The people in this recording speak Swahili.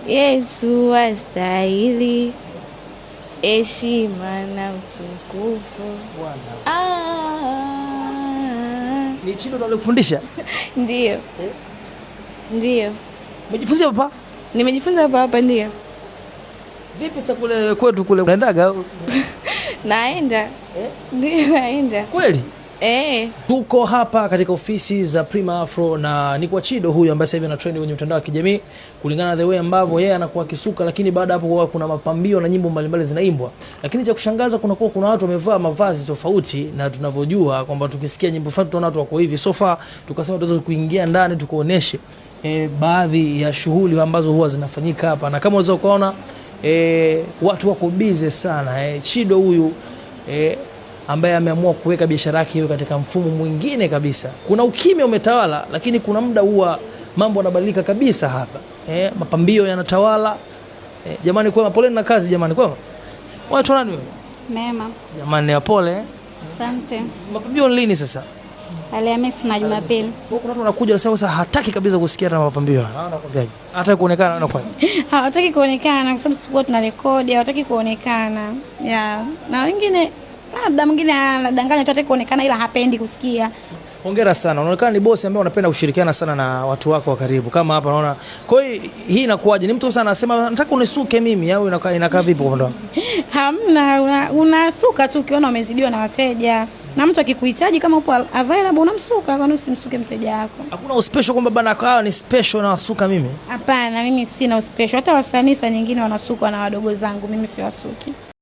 Yesu astahili heshima na utukufu. Ni Chido ndo alikufundisha? Ndio. Ndio. Umejifunza hapa? Nimejifunza hapa ndio. Vipi sasa kule kwetu kule unaendaga? Naenda. Ndio naenda. Kweli? Tuko hapa katika ofisi za Prima Afro na ni kwa Chido huyu ambaye sasa hivi ana trend kwenye mtandao wa kijamii kulingana na the way ambavyo yeye anakuwa kisuka, lakini baada hapo kuna mapambio na nyimbo mbalimbali zinaimbwa. Lakini cha kushangaza kuna watu wamevaa mavazi tofauti na tunavyojua kwamba tukisikia nyimbo fulani tunaona watu wako hivi. So far tukasema tutaweza kuingia ndani tukuoneshe baadhi ya shughuli ambazo huwa zinafanyika hapa, na kama unaweza kuona watu wako busy sana. Chido huyu ambaye ameamua kuweka biashara yake hiyo katika mfumo mwingine kabisa. Kuna ukimya umetawala, lakini kuna muda huwa mambo yanabadilika kabisa hapa. Mapambio yanatawala. Jamani kwa poleni na kazi jamani kwa. Watu nani wewe? Neema. Jamani pole. Asante. Mapambio ni lini sasa? Alhamisi na Jumapili. Kuna watu wanakuja sasa hataki kabisa kusikia na mapambio. Anakwambiaje? Hataki kuonekana na kwa. Hawataki kuonekana kwa sababu sisi tuna rekodi, hawataki kuonekana. Na wengine labda mwingine anadanganya hataki kuonekana ila hapendi kusikia. Hongera sana. Unaonekana ni bosi ambaye unapenda kushirikiana sana na watu wako wa karibu. Kama hapa naona. Kwa hiyo hii inakuaje? Ni mtu sana anasema nataka unisuke mimi au inakaa vipi kwa ndo? Hamna, unasuka tu ukiona umezidiwa na wateja. Na mtu akikuhitaji kama upo available unamsuka, kwa nini usimsuke mteja wako? Hakuna special kwamba bana kwa ni special na wasuka mimi? Hapana, mimi sina special. Hata wasanii nyingine wanasuka na wadogo zangu, mimi siwasuki.